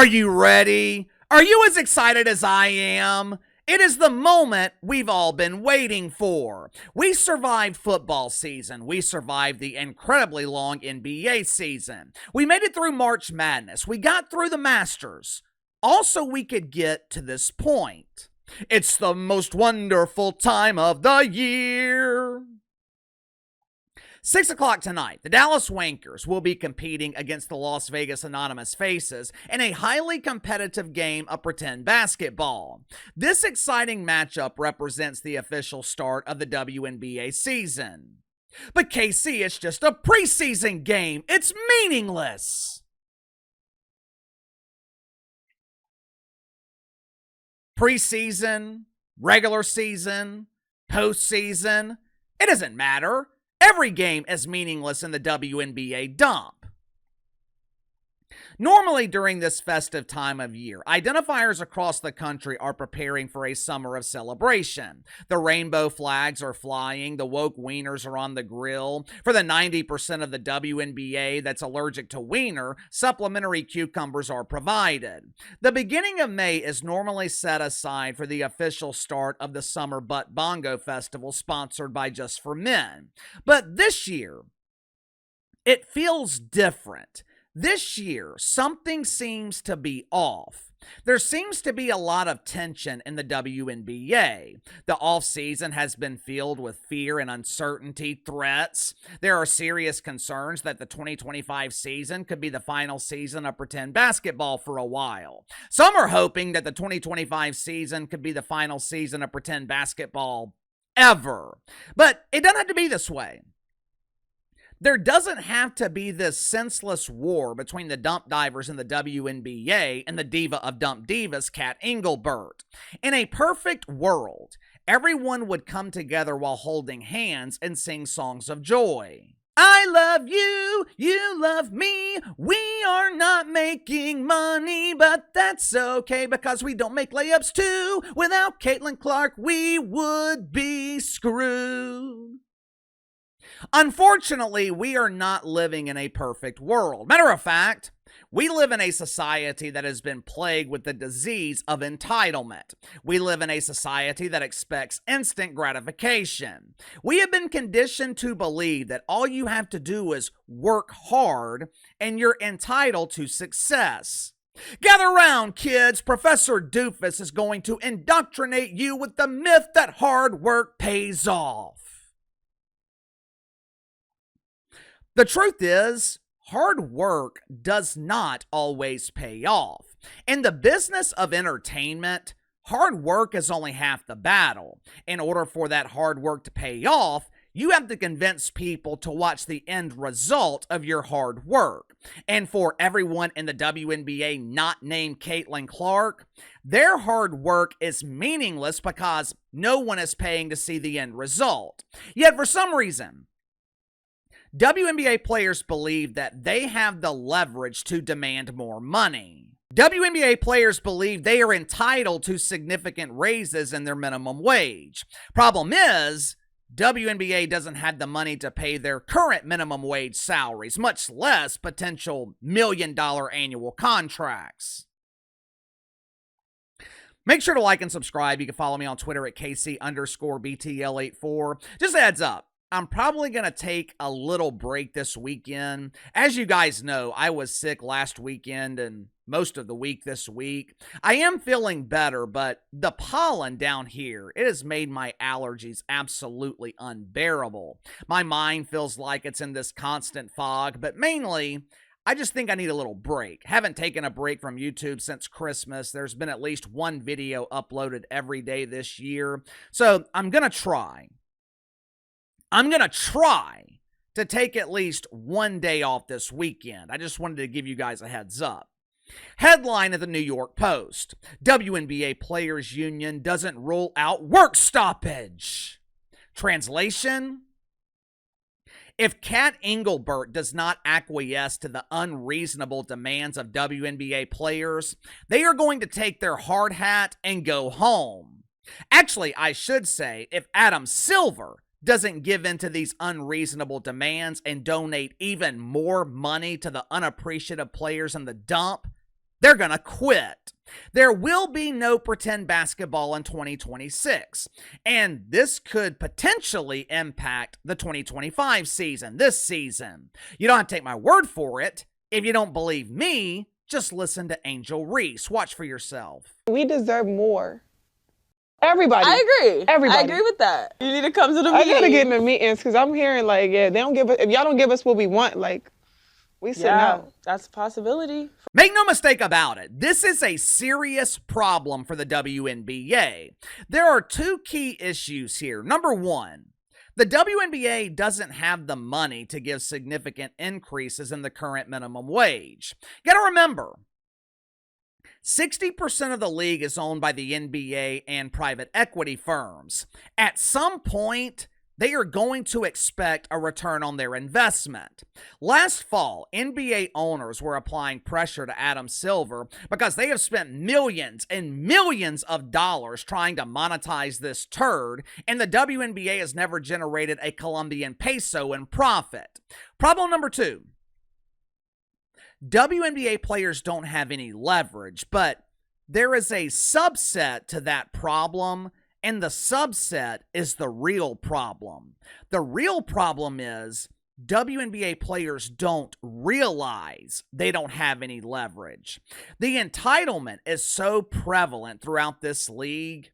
Are you ready? Are you as excited as I am? It is the moment we've all been waiting for. We survived football season. We survived the incredibly long NBA season. We made it through March Madness. We got through the Masters. Also, we could get to this point. It's the most wonderful time of the year. 6 o'clock tonight, the Dallas Wankers will be competing against the Las Vegas Anonymous Faces in a highly competitive game of pretend basketball. This exciting matchup represents the official start of the WNBA season. But KC, it's just a preseason game. It's meaningless. Preseason, regular season, postseason, it doesn't matter. Every game is meaningless in the WNBA dump. Normally during this festive time of year, identifiers across the country are preparing for a summer of celebration. The rainbow flags are flying, the woke wieners are on the grill. For the 90% of the WNBA that's allergic to wiener, supplementary cucumbers are provided. The beginning of May is normally set aside for the official start of the Summer Butt Bongo Festival sponsored by Just for Men. But this year, it feels different. This year, something seems to be off. There seems to be a lot of tension in the WNBA. The offseason has been filled with fear and uncertainty, threats. There are serious concerns that the 2025 season could be the final season of pretend basketball for a while. Some are hoping that the 2025 season could be the final season of pretend basketball ever. But it doesn't have to be this way. There doesn't have to be this senseless war between the dump divers in the WNBA and the diva of dump divas, Kat Engelbert. In a perfect world, everyone would come together while holding hands and sing songs of joy. I love you, you love me, we are not making money, but that's okay because we don't make layups too. Without Caitlyn Clark, we would be screwed. Unfortunately, we are not living in a perfect world. Matter of fact, we live in a society that has been plagued with the disease of entitlement. We live in a society that expects instant gratification. We have been conditioned to believe that all you have to do is work hard and you're entitled to success. Gather round, kids. Professor Doofus is going to indoctrinate you with the myth that hard work pays off. The truth is, hard work does not always pay off. In the business of entertainment, hard work is only half the battle. In order for that hard work to pay off, you have to convince people to watch the end result of your hard work. And for everyone in the WNBA not named Caitlyn Clark, their hard work is meaningless because no one is paying to see the end result. Yet for some reason, WNBA players believe that they have the leverage to demand more money. WNBA players believe they are entitled to significant raises in their minimum wage. Problem is, WNBA doesn't have the money to pay their current minimum wage salaries, much less potential $1 million annual contracts. Make sure to like and subscribe. You can follow me on Twitter at KC_BTL84. Just a heads up. I'm probably going to take a little break this weekend. As you guys know, I was sick last weekend and most of the week this week. I am feeling better, but the pollen down here, it has made my allergies absolutely unbearable. My mind feels like it's in this constant fog, but mainly, I just think I need a little break. Haven't taken a break from YouTube since Christmas. There's been at least one video uploaded every day this year. So I'm going to try to take at least one day off this weekend. I just wanted to give you guys a heads up. Headline at the New York Post: WNBA Players Union doesn't rule out work stoppage. Translation: if Kat Engelbert does not acquiesce to the unreasonable demands of WNBA players, they are going to take their hard hat and go home. Actually, I should say, if Adam Silver doesn't give in to these unreasonable demands and donate even more money to the unappreciative players in the dump, They're going to quit. There will be no pretend basketball in 2026, and this could potentially impact the 2025 season, this season. You don't have to take my word for it. If you don't believe me, just listen to Angel Reese. Watch for yourself. We deserve more. Everybody. I agree. Everybody. I agree with that. You need to come to the I meeting. gotta get in the meetings because I'm hearing like, yeah, they don't give us, if y'all don't give us what we want, like, we sitting out. That's a possibility. Make no mistake about it, this is a serious problem for the WNBA. There are two key issues here. Number one, the WNBA doesn't have the money to give significant increases in the current minimum wage. You gotta remember, 60% of the league is owned by the NBA and private equity firms. At some point, they are going to expect a return on their investment. Last fall, NBA owners were applying pressure to Adam Silver because they have spent millions and millions of dollars trying to monetize this turd, and the WNBA has never generated a Colombian peso in profit. Problem number two, WNBA players don't have any leverage, but there is a subset to that problem, and the subset is the real problem. The real problem is WNBA players don't realize they don't have any leverage. The entitlement is so prevalent throughout this league.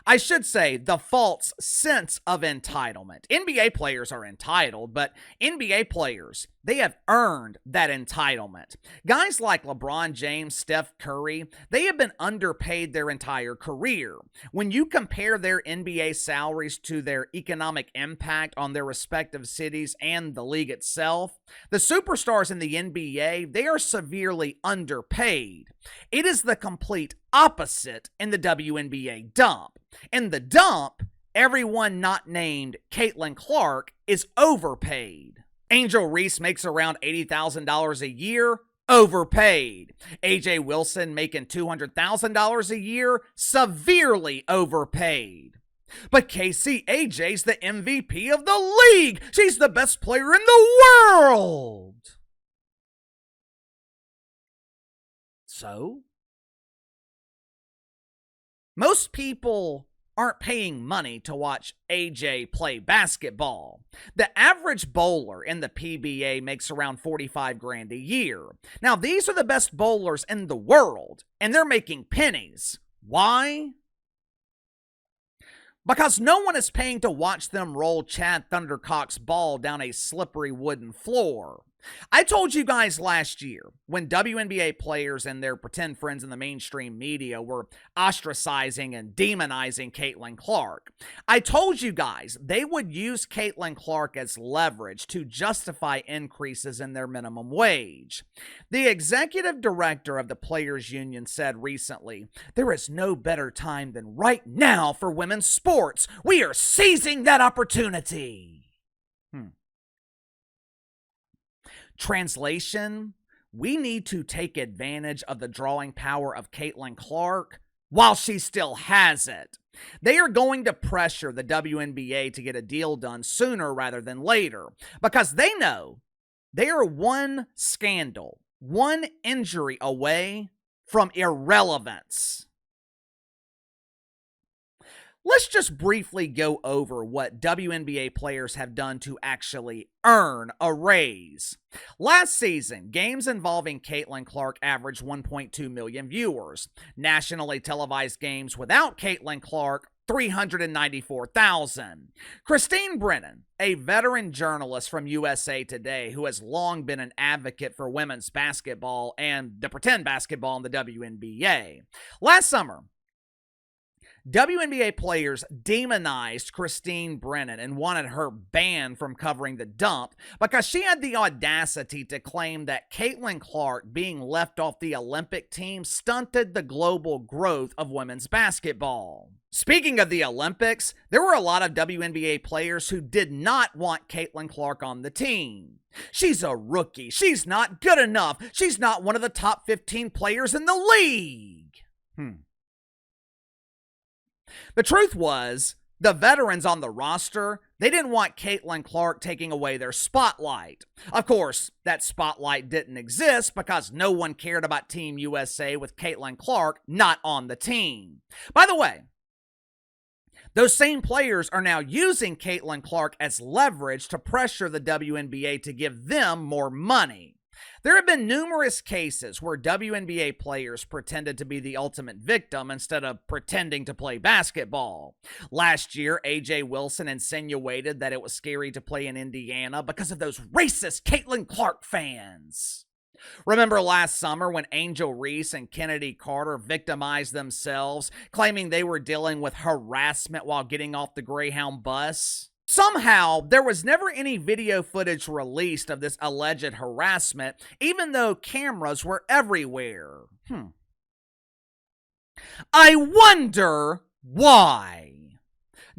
I should say the false sense of entitlement. NBA players are entitled, but NBA players, they have earned that entitlement. Guys like LeBron James, Steph Curry, they have been underpaid their entire career. When you compare their NBA salaries to their economic impact on their respective cities and the league itself, the superstars in the NBA, they are severely underpaid. It is the complete opposite in the WNBA dump. In the dump, everyone not named Caitlyn Clark is overpaid. Angel Reese makes around $80,000 a year, overpaid. AJ Wilson making $200,000 a year, severely overpaid. But AJ's the MVP of the league. She's the best player in the world. So? Most people aren't paying money to watch AJ play basketball. The average bowler in the PBA makes around $45,000 a year. Now, these are the best bowlers in the world, and they're making pennies. Why? Because no one is paying to watch them roll Chad Thundercock's ball down a slippery wooden floor. I told you guys last year when WNBA players and their pretend friends in the mainstream media were ostracizing and demonizing Caitlyn Clark. I told you guys they would use Caitlyn Clark as leverage to justify increases in their minimum wage. The executive director of the Players Union said recently, "There is no better time than right now for women's sports. We are seizing that opportunity." Translation, we need to take advantage of the drawing power of Caitlyn Clark while she still has it. They are going to pressure the WNBA to get a deal done sooner rather than later because they know they are one scandal, one injury away from irrelevance. Let's just briefly go over what WNBA players have done to actually earn a raise. Last season, games involving Caitlyn Clark averaged 1.2 million viewers. Nationally televised games without Caitlyn Clark, 394,000. Christine Brennan, a veteran journalist from USA Today who has long been an advocate for women's basketball and the pretend basketball in the WNBA. Last summer, WNBA players demonized Christine Brennan and wanted her banned from covering the dump because she had the audacity to claim that Caitlyn Clark being left off the Olympic team stunted the global growth of women's basketball. Speaking of the Olympics, there were a lot of WNBA players who did not want Caitlyn Clark on the team. She's a rookie. She's not good enough. She's not one of the top 15 players in the league. The truth was, The veterans on the roster, they didn't want Caitlyn Clark taking away their spotlight. Of course, that spotlight didn't exist because no one cared about Team USA with Caitlyn Clark not on the team. By the way, those same players are now using Caitlyn Clark as leverage to pressure the WNBA to give them more money. There have been numerous cases where WNBA players pretended to be the ultimate victim instead of pretending to play basketball. Last year, AJ Wilson insinuated that it was scary to play in Indiana because of those racist Caitlyn Clark fans. Remember last summer when Angel Reese and Kennedy Carter victimized themselves, claiming they were dealing with harassment while getting off the Greyhound bus? Somehow, there was never any video footage released of this alleged harassment, even though cameras were everywhere. I wonder why.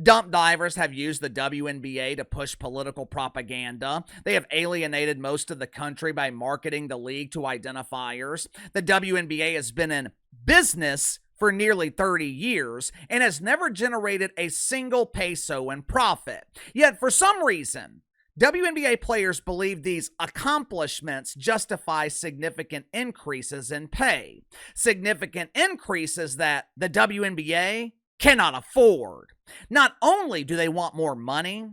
Dump divers have used the WNBA to push political propaganda. They have alienated most of the country by marketing the league to identifiers. The WNBA has been in business for nearly 30 years and has never generated a single peso in profit. Yet, for some reason, WNBA players believe these accomplishments justify significant increases in pay. Significant increases that the WNBA cannot afford. Not only do they want more money,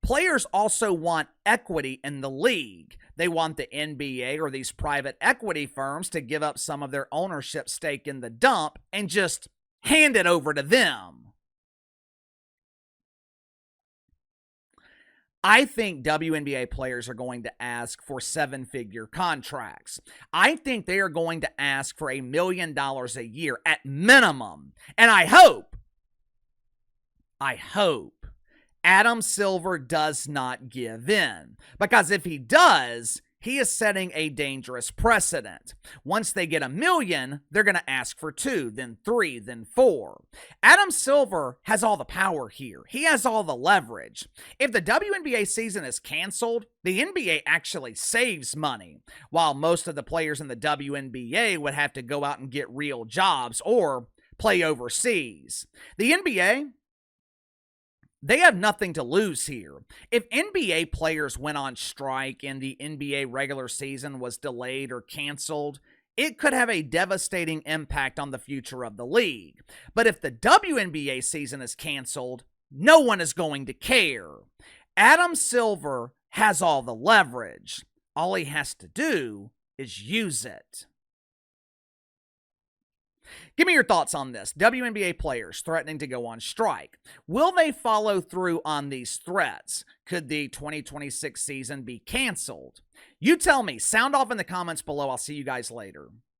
players also want equity in the league. They want the NBA or these private equity firms to give up some of their ownership stake in the dump and just hand it over to them. I think WNBA players are going to ask for 7-figure contracts. I think they are going to ask for $1 million a year at minimum. And I hope Adam Silver does not give in. Because if he does, he is setting a dangerous precedent. Once they get $1 million, they're going to ask for 2, then 3, then 4. Adam Silver has all the power here. He has all the leverage. If the WNBA season is canceled, the NBA actually saves money, while most of the players in the WNBA would have to go out and get real jobs or play overseas. The NBA, they have nothing to lose here. If NBA players went on strike and the NBA regular season was delayed or canceled, it could have a devastating impact on the future of the league. But if the WNBA season is canceled, no one is going to care. Adam Silver has all the leverage. All he has to do is use it. Give me your thoughts on this. WNBA players threatening to go on strike. Will they follow through on these threats? Could the 2026 season be canceled? You tell me. Sound off in the comments below. I'll see you guys later.